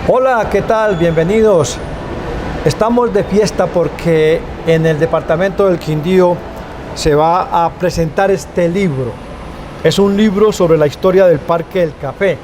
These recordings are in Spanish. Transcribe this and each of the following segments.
Hola, ¿qué tal? Bienvenidos. Estamos de fiesta porque en el departamento del Quindío se va a presentar este libro. Es un libro sobre la historia del Parque del Café.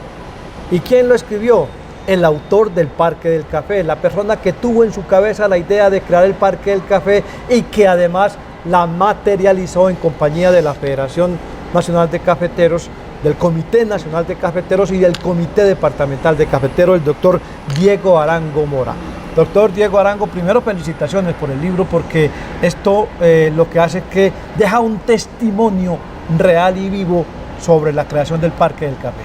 ¿Y quién lo escribió? El autor del Parque del Café, la persona que tuvo en su cabeza la idea de crear el Parque del Café y que además la materializó en compañía de la Federación Nacional de Cafeteros, del Comité Nacional de Cafeteros y del Comité Departamental de Cafeteros, el doctor Diego Arango Mora. Doctor Diego Arango, primero felicitaciones por el libro, porque esto lo que hace es que deja un testimonio real y vivo sobre la creación del Parque del Café.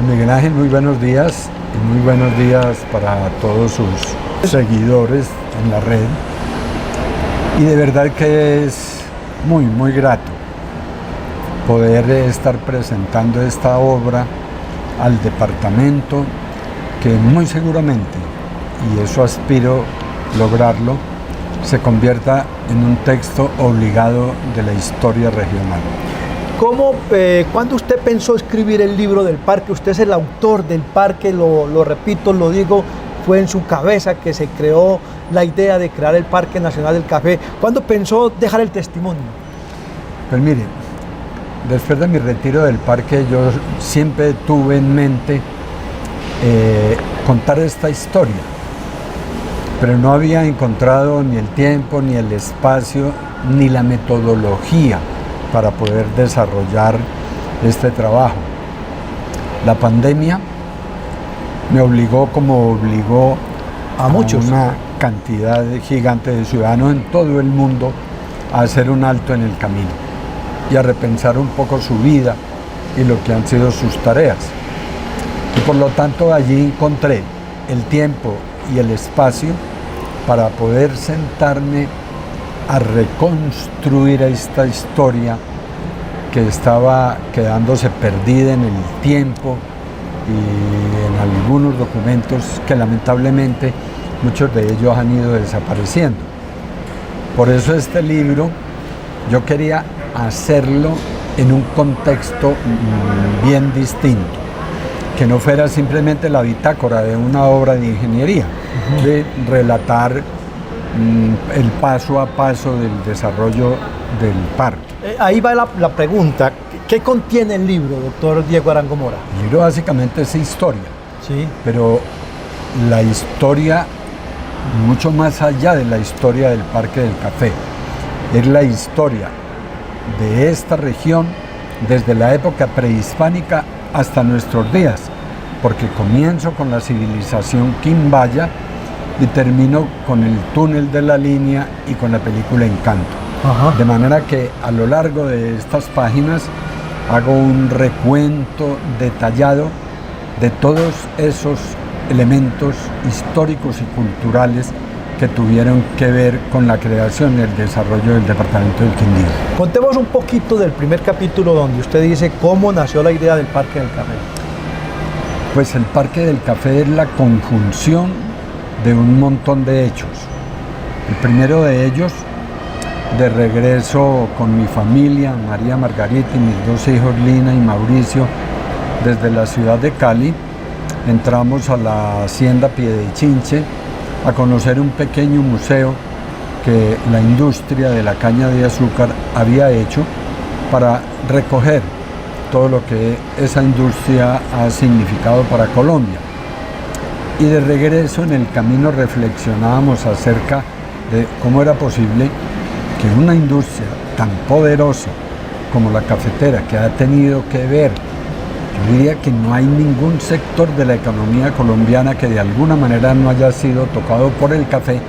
Miguel Ángel, muy buenos días y muy buenos días para todos sus seguidores en la red. Y de verdad que es muy grato poder estar presentando esta obra al departamento, que muy seguramente, y eso aspiro lograrlo, se convierta en un texto obligado de la historia regional. ¿Cuándo usted pensó escribir el libro del parque? Usted es el autor del parque, lo repito, lo digo, fue en su cabeza que se creó la idea de crear el Parque Nacional del Café. ¿Cuándo pensó dejar el testimonio? Pues mire, después de mi retiro del parque, yo siempre tuve en mente contar esta historia, pero no había encontrado ni el tiempo, ni el espacio, ni la metodología para poder desarrollar este trabajo. La pandemia me obligó, como obligó a muchos, una cantidad gigante de ciudadanos en todo el mundo, a hacer un alto en el camino y a repensar un poco su vida y lo que han sido sus tareas. Y por lo tanto allí encontré el tiempo y el espacio para poder sentarme a reconstruir esta historia que estaba quedándose perdida en el tiempo y en algunos documentos que lamentablemente muchos de ellos han ido desapareciendo. Por eso este libro yo quería hacerlo en un contexto bien distinto, que no fuera simplemente la bitácora de una obra de ingeniería, de relatar el paso a paso del desarrollo del parque. Ahí va la pregunta, ¿qué contiene el libro, doctor Diego Arango Mora? El libro básicamente es historia, sí, pero la historia mucho más allá de la historia del Parque del Café, es la historia de esta región desde la época prehispánica hasta nuestros días, porque comienzo con la civilización quimbaya y termino con el túnel de la línea y con la película Encanto. De manera que a lo largo de estas páginas hago un recuento detallado de todos esos elementos históricos y culturales que tuvieron que ver con la creación y el desarrollo del departamento del Quindío. Contemos un poquito del primer capítulo donde usted dice cómo nació la idea del Parque del Café. Pues el Parque del Café es la conjunción de un montón de hechos. El primero de ellos, de regreso con mi familia, María Margarita y mis dos hijos, Lina y Mauricio, desde la ciudad de Cali, entramos a la hacienda Piedichinche a conocer un pequeño museo que la industria de la caña de azúcar había hecho para recoger todo lo que esa industria ha significado para Colombia. Y de regreso en el camino reflexionábamos acerca de cómo era posible que una industria tan poderosa como la cafetera, que ha tenido que ver, yo diría que no hay ningún sector de la economía colombiana que de alguna manera no haya sido tocado por el café,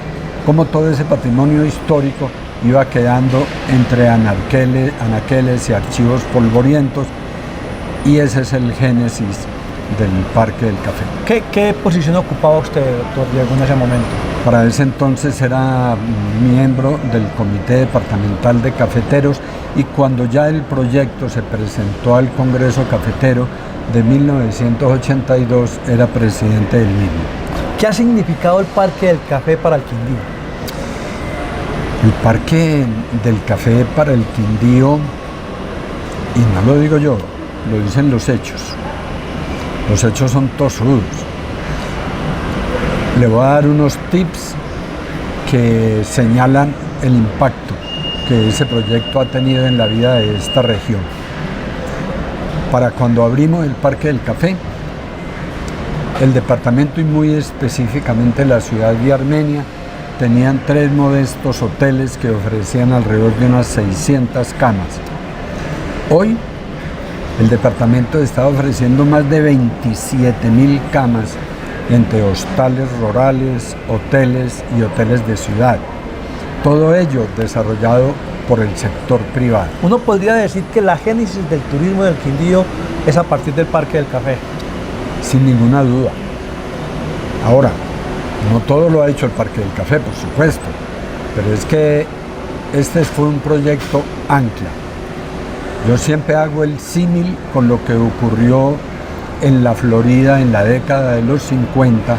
como todo ese patrimonio histórico iba quedando entre anaqueles y archivos polvorientos, y ese es el génesis del Parque del Café. ¿Qué posición ocupaba usted, doctor Diego, en ese momento? Para ese entonces era miembro del Comité Departamental de Cafeteros, y cuando ya el proyecto se presentó al Congreso Cafetero de 1982 era presidente del mismo. ¿Qué ha significado el Parque del Café para el Quindío? El Parque del Café para el Quindío, y no lo digo yo, lo dicen los hechos. Los hechos son tosudos. Le voy a dar unos tips que señalan el impacto que ese proyecto ha tenido en la vida de esta región. Para cuando abrimos el Parque del Café, el departamento y muy específicamente la ciudad de Armenia tenían 3 modestos hoteles que ofrecían alrededor de unas 600 camas. Hoy, el departamento está ofreciendo más de 27.000 camas entre hostales rurales, hoteles y hoteles de ciudad. Todo ello desarrollado por el sector privado. Uno podría decir que la génesis del turismo del Quindío es a partir del Parque del Café. Sin ninguna duda. Ahora, no todo lo ha hecho el Parque del Café, por supuesto, pero es que este fue un proyecto ancla. Yo siempre hago el símil con lo que ocurrió en la Florida en la década de los 50,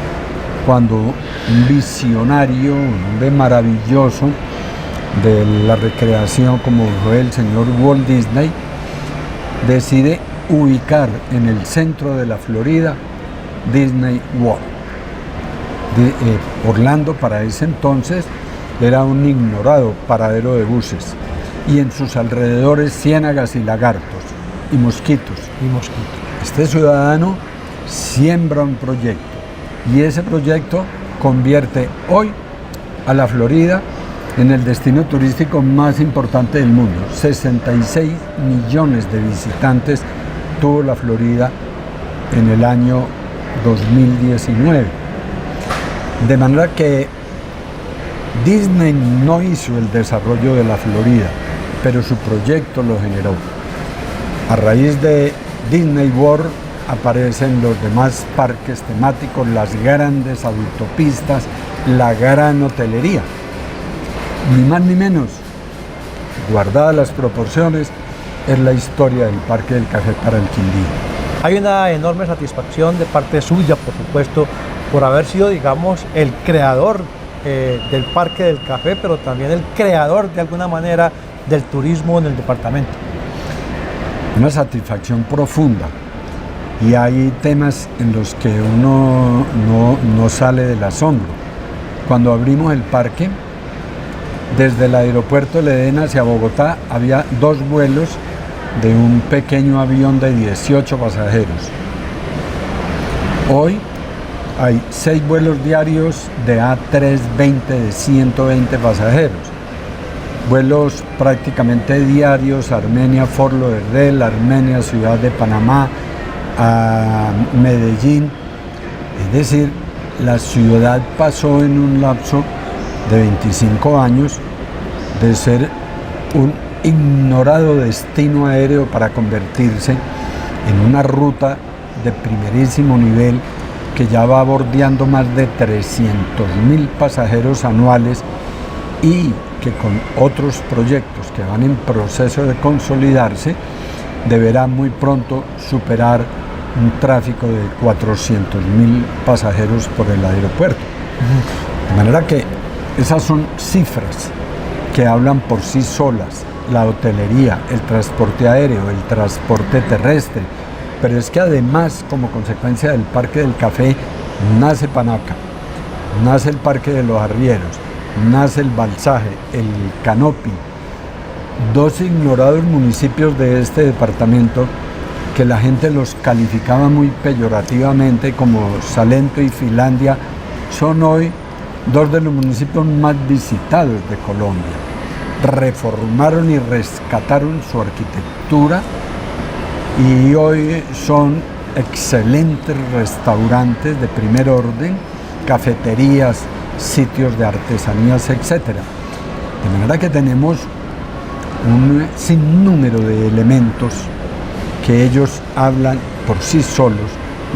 cuando un visionario, un hombre maravilloso de la recreación como fue el señor Walt Disney, decide ubicar en el centro de la Florida Disney World. Orlando para ese entonces era un ignorado paradero de buses y en sus alrededores ciénagas y lagartos y mosquitos. Este ciudadano siembra un proyecto y ese proyecto convierte hoy a la Florida en el destino turístico más importante del mundo. 66 millones de visitantes tuvo la Florida en el año 2019. De manera que Disney no hizo el desarrollo de la Florida, pero su proyecto lo generó. A raíz de Disney World aparecen los demás parques temáticos, las grandes autopistas, la gran hotelería. Ni más ni menos, guardadas las proporciones, es la historia del Parque del Café para el Quindío. Hay una enorme satisfacción de parte suya, por supuesto, por haber sido, digamos, el creador del Parque del Café, pero también el creador, de alguna manera, del turismo en el departamento. Una satisfacción profunda. Y hay temas en los que uno no sale del asombro. Cuando abrimos el parque, desde el aeropuerto de Ledén hacia Bogotá había 2 vuelos de un pequeño avión de 18 pasajeros. Hoy hay 6 vuelos diarios de A320 de 120 pasajeros. Vuelos prácticamente diarios, Armenia, Fort Lauderdale, Armenia, Ciudad de Panamá, a Medellín. Es decir, la ciudad pasó en un lapso de 25 años de ser un ignorado destino aéreo para convertirse en una ruta de primerísimo nivel que ya va bordeando más de 300.000 pasajeros anuales y que con otros proyectos que van en proceso de consolidarse deberá muy pronto superar un tráfico de 400.000 pasajeros por el aeropuerto. De manera que esas son cifras que hablan por sí solas. La hotelería, el transporte aéreo, el transporte terrestre, pero es que además, como consecuencia del Parque del Café, nace Panaca, nace el Parque de los Arrieros, nace el Balsaje, el Canopy, 2 ignorados municipios de este departamento que la gente los calificaba muy peyorativamente como Salento y Finlandia, son hoy 2 de los municipios más visitados de Colombia. Reformaron y rescataron su arquitectura y hoy son excelentes restaurantes de primer orden, cafeterías, sitios de artesanías, etc. De manera que tenemos un sinnúmero de elementos que ellos hablan por sí solos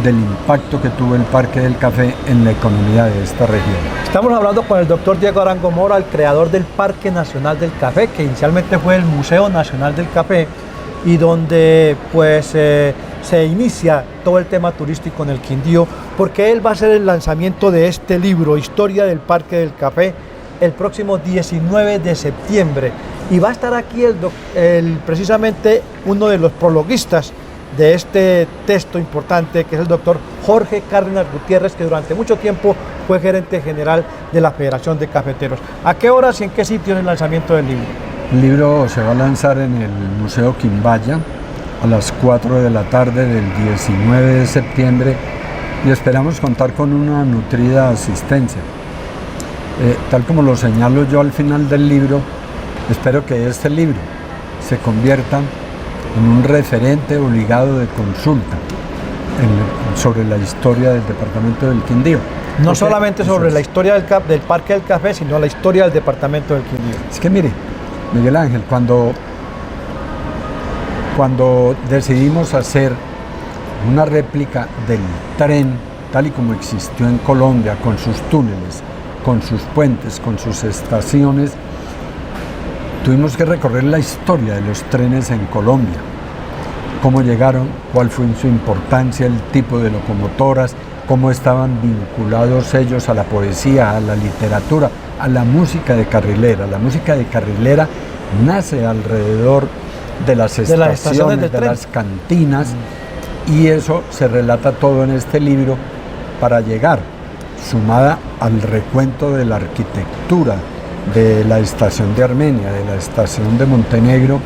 del impacto que tuvo el Parque del Café en la economía de esta región. Estamos hablando con el doctor Diego Arango Mora, el creador del Parque Nacional del Café, que inicialmente fue el Museo Nacional del Café y donde pues se inicia todo el tema turístico en el Quindío, porque él va a hacer el lanzamiento de este libro, Historia del Parque del Café, el próximo 19 de septiembre. Y va a estar aquí precisamente uno de los prologuistas de este texto importante, que es el doctor Jorge Cárdenas Gutiérrez, que durante mucho tiempo fue gerente general de la Federación de Cafeteros. ¿A qué horas y en qué sitio es el lanzamiento del libro? El libro se va a lanzar en el Museo Quimbaya a las 4 de la tarde del 19 de septiembre y esperamos contar con una nutrida asistencia. Tal como lo señalo yo al final del libro, espero que este libro se convierta en un referente obligado de consulta sobre la historia del departamento del Quindío. No solamente sobre la historia del Parque del Café, sino la historia del departamento del Quindío. Es que mire, Miguel Ángel, cuando decidimos hacer una réplica del tren tal y como existió en Colombia, con sus túneles, con sus puentes, con sus estaciones, tuvimos que recorrer la historia de los trenes en Colombia, cómo llegaron, cuál fue su importancia, el tipo de locomotoras, cómo estaban vinculados ellos a la poesía, a la literatura, a la música de carrilera. La música de carrilera nace alrededor de las estaciones, de las cantinas, y eso se relata todo en este libro para llegar, sumada al recuento de la arquitectura de la estación de Armenia, de la estación de Montenegro,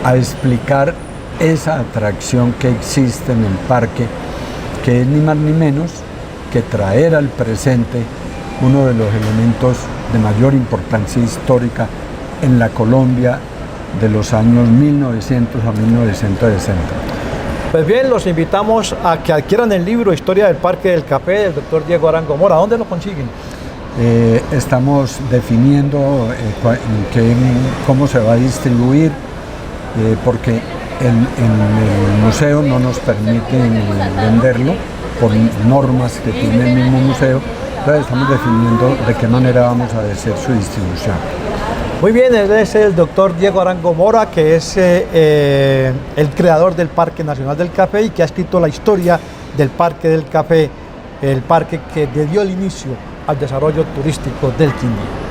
a explicar esa atracción que existe en el parque, que es ni más ni menos que traer al presente uno de los elementos de mayor importancia histórica en la Colombia de los años 1900 a 1960. Pues bien, los invitamos a que adquieran el libro Historia del Parque del Café del doctor Diego Arango Mora. ¿Dónde lo consiguen? Estamos definiendo cómo se va a distribuir, porque en el museo no nos permiten venderlo por normas que tiene el mismo museo. Entonces estamos definiendo de qué manera vamos a hacer su distribución. Muy bien, él es el doctor Diego Arango Mora, que es el creador del Parque Nacional del Café y que ha escrito la historia del Parque del Café, el parque que dio el inicio al desarrollo turístico del Quindío.